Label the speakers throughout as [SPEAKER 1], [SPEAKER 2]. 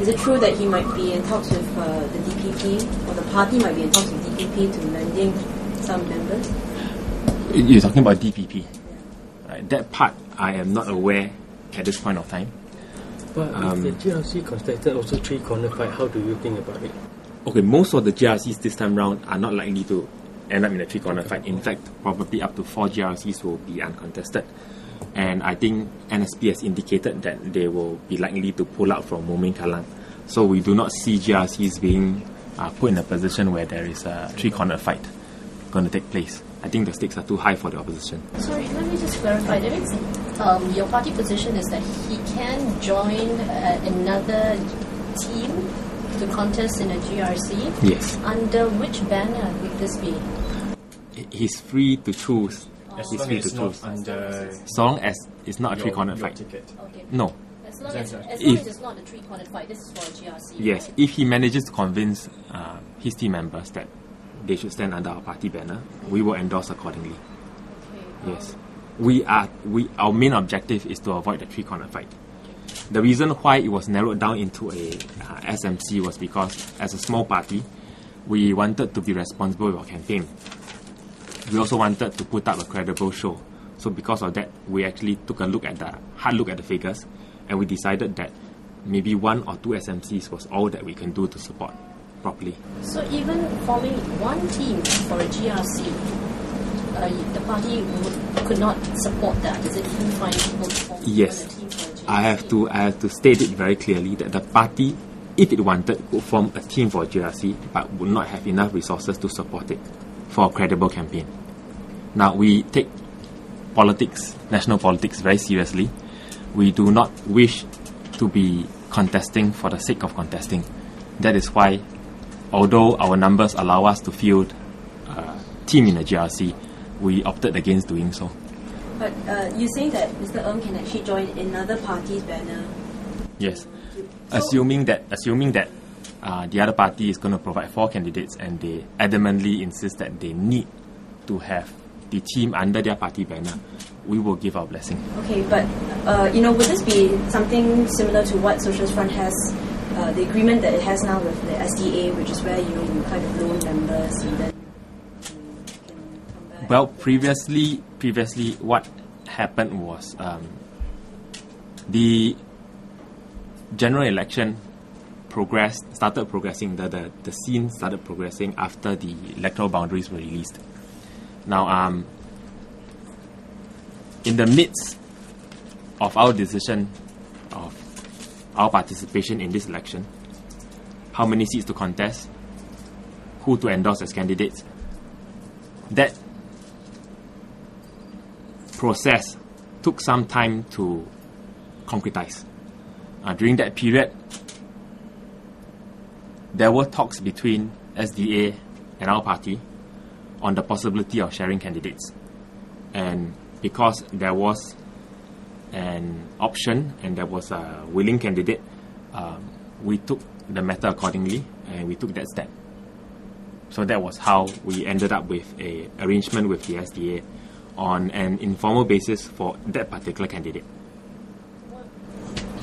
[SPEAKER 1] Is it true that he might be in talks with the DPP, or the party might be in talks with DPP to lending some members?
[SPEAKER 2] You're talking about DPP. Right, that part I am not aware at this point of time.
[SPEAKER 3] But if the GRC contested also three-corner fight, how do you think about it?
[SPEAKER 2] Okay, most of the GRCs this time round are not likely to end up in a three-corner fight. In fact, probably up to 4 GRCs will be uncontested. And I think NSP has indicated that they will be likely to pull out from Moulmein Kallang. So we do not see GRCs being put in a position where there is a three-corner fight going to take place. I think the stakes are too high for the opposition.
[SPEAKER 4] Sorry, let me just clarify. That means your party position is that he can join another team to contest in a GRC?
[SPEAKER 2] Yes.
[SPEAKER 4] Under which banner would this be?
[SPEAKER 2] He's free to choose. He's free to choose. So long as it's not a three-cornered fight.
[SPEAKER 4] Okay.
[SPEAKER 2] No.
[SPEAKER 4] As long as it's not a three-cornered fight, this is for a GRC.
[SPEAKER 2] Yes,
[SPEAKER 4] right?
[SPEAKER 2] if he manages to convince his team members that they should stand under our party banner, we will endorse accordingly.
[SPEAKER 4] Okay.
[SPEAKER 2] Yes. Our main objective is to avoid the three-cornered fight. The reason why it was narrowed down into a SMC was because, as a small party, we wanted to be responsible with our campaign. We also wanted to put up a credible show. So because of that, we actually took a hard look at the figures, and we decided that maybe 1 or 2 SMCs was all that we can do to support properly.
[SPEAKER 4] So even forming one team for a GRC, the party could not support that. Is it even fine people to form a team for a GRC?
[SPEAKER 2] I have to state it very clearly that the party, if it wanted, could form a team for a GRC, but would not have enough resources to support it for a credible campaign. Now, we take politics, national politics, very seriously. We do not wish to be contesting for the sake of contesting. That is why, although our numbers allow us to field a team in a GRC, we opted against doing so.
[SPEAKER 1] But you're saying that Mr. Ng can actually join another party's banner?
[SPEAKER 2] Yes. Assuming that the other party is going to provide 4 candidates and they adamantly insist that they need to have the team under their party banner, we will give our blessing.
[SPEAKER 1] Okay, but would this be something similar to what Socialist Front has, the agreement that it has now with the SDA, which is where you kind of loan members and then you can come back?
[SPEAKER 2] Well, previously, what happened was the general election started progressing. The scene started progressing after the electoral boundaries were released. Now, in the midst of our decision of our participation in this election, how many seats to contest, who to endorse as candidates, that process took some time to concretize. During that period, there were talks between SDA and our party on the possibility of sharing candidates. And because there was an option and there was a willing candidate, we took the matter accordingly and we took that step. So that was how we ended up with an arrangement with the SDA on an informal basis for that particular candidate.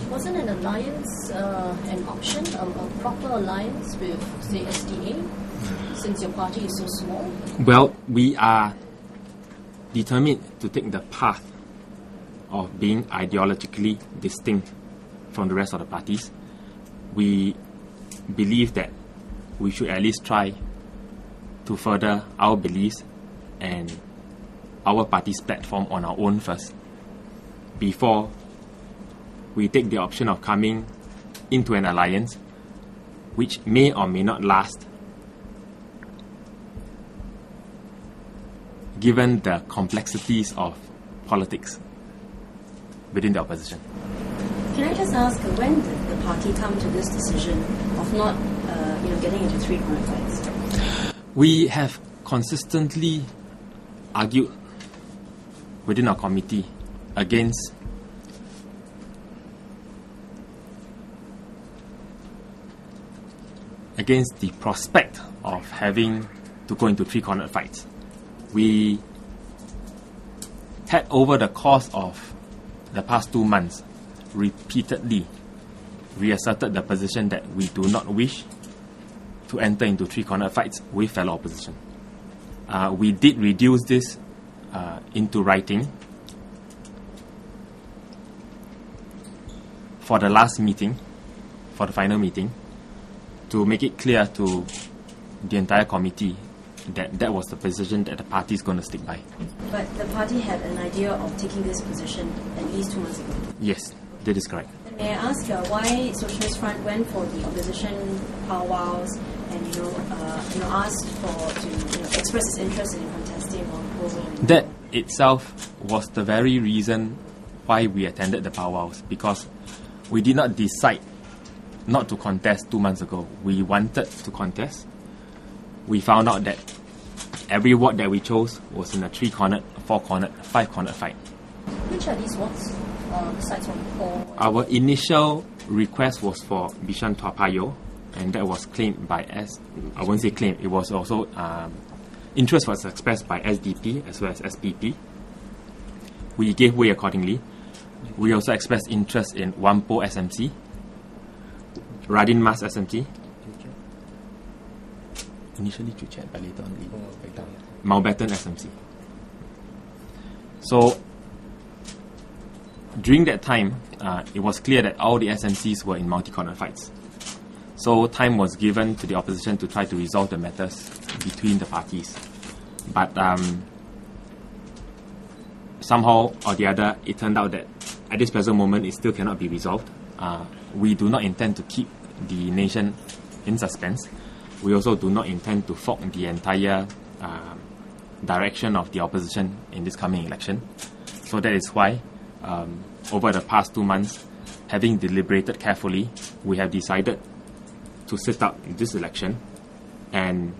[SPEAKER 4] Wasn't an alliance an option, a proper alliance with, say, SDA, since your party is so small?
[SPEAKER 2] Well, we are determined to take the path of being ideologically distinct from the rest of the parties. We believe that we should at least try to further our beliefs and our party's platform on our own first, before we take the option of coming into an alliance which may or may not last, given the complexities of politics within the opposition.
[SPEAKER 1] Can I just ask, when did the party come to this decision of not getting into three-corner fights?
[SPEAKER 2] We have consistently argued within our committee against the prospect of having to go into three-cornered fights. We had, over the course of the past 2 months, repeatedly reasserted the position that we do not wish to enter into three-cornered fights with fellow opposition. We did reduce this into writing for the last meeting, for the final meeting, to make it clear to the entire committee that that was the position that the party is going to stick by.
[SPEAKER 1] But the party had an idea of taking this position at least 2 months ago.
[SPEAKER 2] Yes, that is correct.
[SPEAKER 1] And may I ask why Socialist Front went for the opposition powwows and asked to express its interest in contesting or opposing?
[SPEAKER 2] That itself was the very reason why we attended the powwows, because we did not decide not to contest 2 months ago. We wanted to contest. We found out that every ward that we chose was in a 3-cornered, 4-cornered, 5-cornered fight.
[SPEAKER 4] Which are these wards, besides from Paul?
[SPEAKER 2] Our initial request was for Bishan Toa Payoh, and that was claimed by I won't say claimed, it was also interest was expressed by SDP as well as SPP. We gave way accordingly. We also expressed interest in Whampoa SMC, Radin Mas SMC, initially Chuchet, but later on Mountbatten SMC. So during that time, it was clear that all the SMCs were in multi-corner fights. So time was given to the opposition to try to resolve the matters between the parties. But somehow or the other, it turned out that at this present moment, it still cannot be resolved. We do not intend to keep the nation in suspense. We also do not intend to fork the entire direction of the opposition in this coming election. So that is why, over the past 2 months, having deliberated carefully, we have decided to sit out this election, and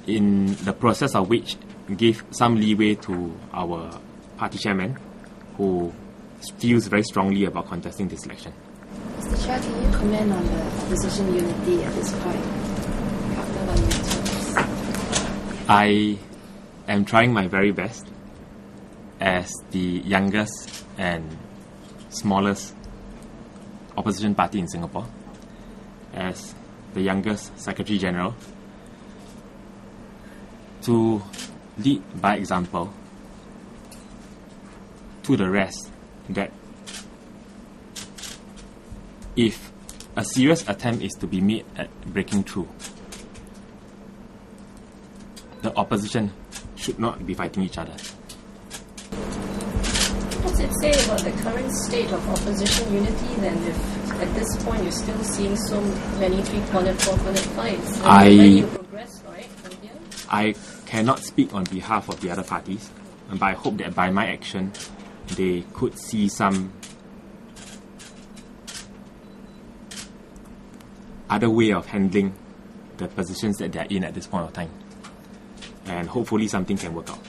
[SPEAKER 2] in the process of which gave some leeway to our party chairman, who feels very strongly about contesting this election.
[SPEAKER 5] Mr. Chia, can you comment on the opposition unity at this point, after 1 year?
[SPEAKER 2] I am trying my very best as the youngest and smallest opposition party in Singapore, as the youngest Secretary General, to lead by example to the rest that if a serious attempt is to be made at breaking through, the opposition should not be fighting each other.
[SPEAKER 4] What does it say about the current state of opposition unity then, if at this point you're still seeing so many 3-cornered, 4-cornered fights? When you progress, right, from here?
[SPEAKER 2] I cannot speak on behalf of the other parties, but I hope that by my action, they could see some other way of handling the positions that they are in at this point of time. And hopefully something can work out.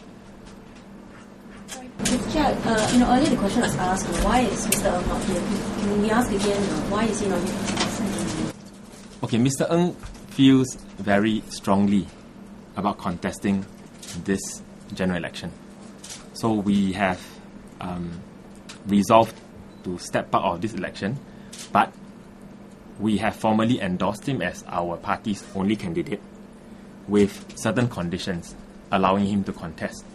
[SPEAKER 1] Mr. Chia, earlier the question was asked, why is Mr. Ng not here? Can we ask again, why is he not here?
[SPEAKER 2] Okay, Mr. Ng feels very strongly about contesting this general election. So we have resolved to step out of this election, but we have formally endorsed him as our party's only candidate with certain conditions allowing him to contest.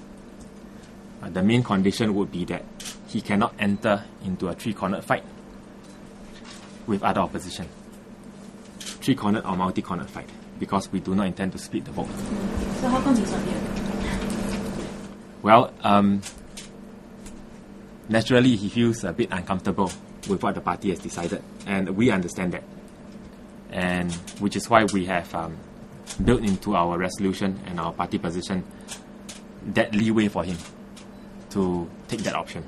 [SPEAKER 2] The main condition would be that he cannot enter into a 3-cornered fight with other opposition. 3-cornered or multi-cornered fight, because we do not intend to split the vote.
[SPEAKER 1] So how come he's not here?
[SPEAKER 2] Well, naturally he feels a bit uncomfortable with what the party has decided, and we understand that. And which is why we have built into our resolution and our party position that leeway for him to take that option.